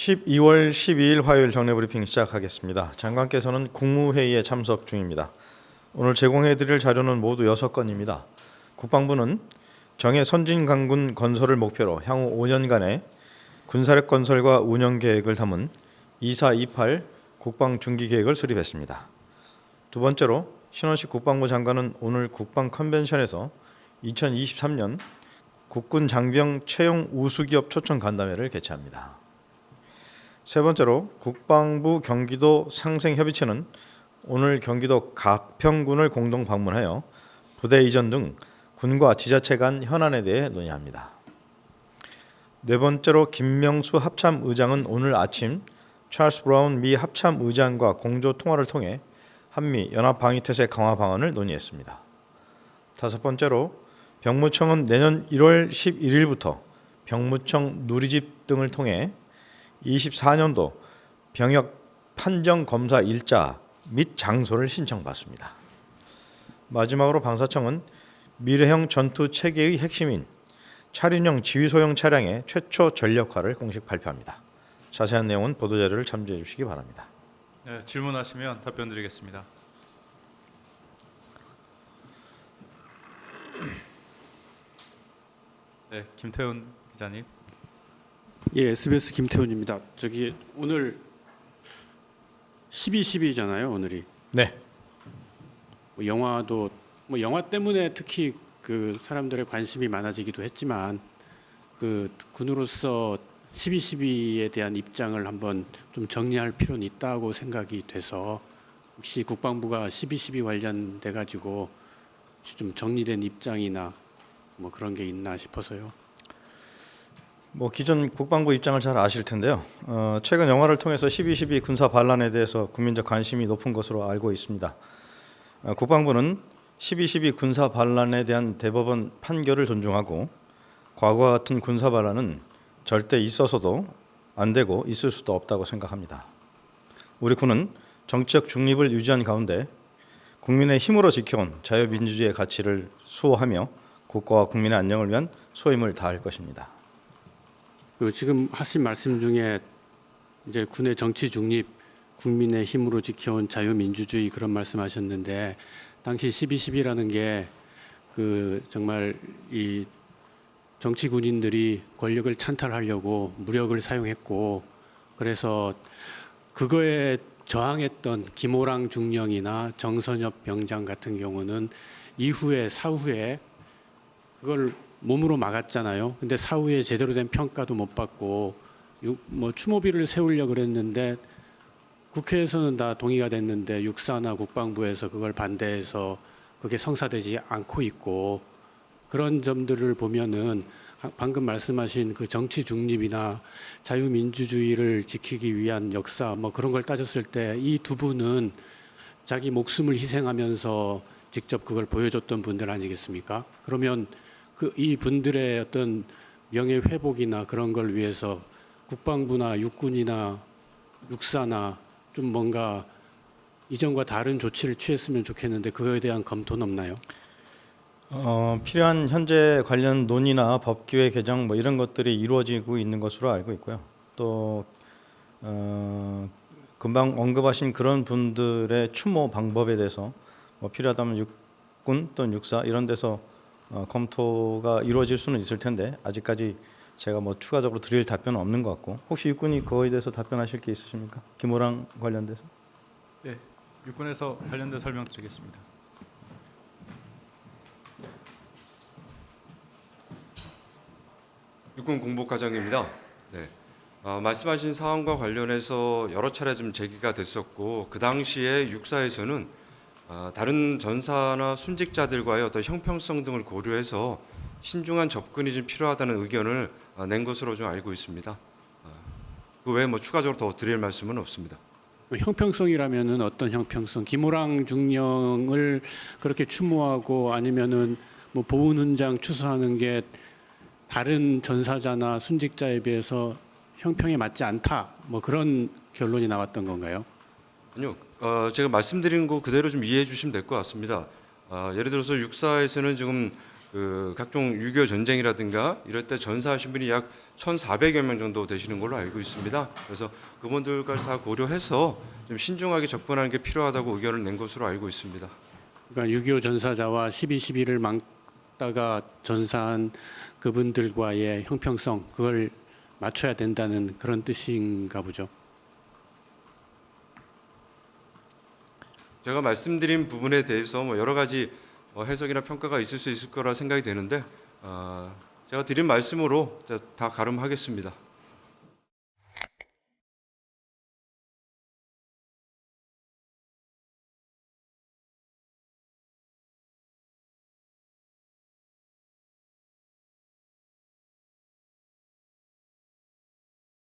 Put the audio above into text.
12월 12일 화요일 정례 브리핑 시작하겠습니다. 장관께서는 국무회의에 참석 중입니다. 오늘 제공해드릴 자료는 모두 6건입니다. 국방부는 정예 선진 강군 건설을 목표로 향후 5년간의 군사력 건설과 운영 계획을 담은 2428 국방 중기 계획을 수립했습니다. 두 번째로 신원식 국방부 장관은 오늘 국방 컨벤션에서 2023년 국군 장병 채용 우수기업 초청 간담회를 개최합니다. 세 번째로 국방부 경기도 상생협의체는 오늘 경기도 가평군을 공동 방문하여 부대 이전 등 군과 지자체 간 현안에 대해 논의합니다. 네 번째로 김명수 합참의장은 오늘 아침 찰스 브라운 미 합참의장과 공조 통화를 통해 한미 연합방위태세 강화 방안을 논의했습니다. 다섯 번째로 병무청은 내년 1월 11일부터 병무청 누리집 등을 통해 24년도 병역 판정 검사 일자 및 장소를 신청받습니다. 마지막으로 방사청은 미래형 전투 체계의 핵심인 차륜형 지휘소형 차량의 최초 전력화를 공식 발표합니다. 자세한 내용은 보도자료를 참조해 주시기 바랍니다. 네, 질문하시면 답변드리겠습니다. 네, 김태훈 기자님. 예, SBS 김태훈입니다. 저기 오늘 12.12잖아요, 오늘이. 네. 영화도 영화 때문에 특히 그 사람들의 관심이 많아지기도 했지만 그 군으로서 12.12에 대한 입장을 한번 좀 정리할 필요는 있다고 생각이 돼서 혹시 국방부가 12.12 관련돼 가지고 좀 정리된 입장이나 뭐 그런 게 있나 싶어서요. 기존 국방부 입장을 잘 아실 텐데요. 최근 영화를 통해서 12.12 군사 반란에 대해서 국민적 관심이 높은 것으로 알고 있습니다. 국방부는 12.12 군사 반란에 대한 대법원 판결을 존중하고 과거와 같은 군사 반란은 절대 있어서도 안 되고 있을 수도 없다고 생각합니다. 우리 군은 정치적 중립을 유지한 가운데 국민의 힘으로 지켜온 자유민주주의의 가치를 수호하며 국가와 국민의 안녕을 위한 소임을 다할 것입니다. 지금 하신 말씀 중에 이제 군의 정치 중립, 국민의 힘으로 지켜온 자유민주주의 그런 말씀하셨는데 당시 12.12라는 게 그 정말 이 정치 군인들이 권력을 찬탈하려고 무력을 사용했고 그래서 그거에 저항했던 김호랑 중령이나 정선엽 병장 같은 경우는 이후에 사후에 그걸 몸으로 막았잖아요. 근데 사후에 제대로 된 평가도 못 받고 추모비를 세우려고 그랬는데 국회에서는 다 동의가 됐는데 육사나 국방부에서 그걸 반대해서 그게 성사되지 않고 있고 그런 점들을 보면은 방금 말씀하신 그 정치 중립이나 자유민주주의를 지키기 위한 역사 그런 걸 따졌을 때 이 두 분은 자기 목숨을 희생하면서 직접 그걸 보여줬던 분들 아니겠습니까? 그러면 이 분들의 어떤 명예 회복이나 그런 걸 위해서 국방부나 육군이나 육사나 좀 뭔가 이전과 다른 조치를 취했으면 좋겠는데 그거에 대한 검토는 없나요? 필요한 현재 관련 논의나 법규의 개정 이런 것들이 이루어지고 있는 것으로 알고 있고요. 또 금방 언급하신 그런 분들의 추모 방법에 대해서 필요하다면 육군 또는 육사 이런 데서 검토가 이루어질 수는 있을 텐데 아직까지 제가 추가적으로 드릴 답변은 없는 것 같고 혹시 육군이 그거에 대해서 답변하실 게 있으십니까? 김호랑 관련돼서? 네, 육군에서 관련된 설명드리겠습니다. 육군 공보과장입니다. 네. 말씀하신 사항과 관련해서 여러 차례 좀 제기가 됐었고 그 당시에 육사에서는 다른 전사나 순직자들과의 어떤 형평성 등을 고려해서 신중한 접근이 좀 필요하다는 의견을 낸 것으로 좀 알고 있습니다. 그 외에 추가적으로 더 드릴 말씀은 없습니다. 형평성이라면은 어떤 형평성? 김호랑 중령을 그렇게 추모하고 아니면은 보훈 훈장 추수하는 게 다른 전사자나 순직자에 비해서 형평에 맞지 않다. 그런 결론이 나왔던 건가요? 아니요. 제가 말씀드린 거 그대로 좀 이해해 주시면 될 것 같습니다. 예를 들어서 육사에서는 지금 그 각종 6.25 전쟁이라든가 이럴 때 전사하신 분이 약 1,400여 명 정도 되시는 걸로 알고 있습니다. 그래서 그분들까지 다 고려해서 좀 신중하게 접근하는 게 필요하다고 의견을 낸 것으로 알고 있습니다. 그러니까 6.25 전사자와 12.12를 막다가 전사한 그분들과의 형평성 그걸 맞춰야 된다는 그런 뜻인가 보죠. 제가 말씀드린 부분에 대해서 뭐 여러 가지 해석이나 평가가 있을 수 있을 거라 생각이 되는데 제가 드린 말씀으로 다 가름하겠습니다.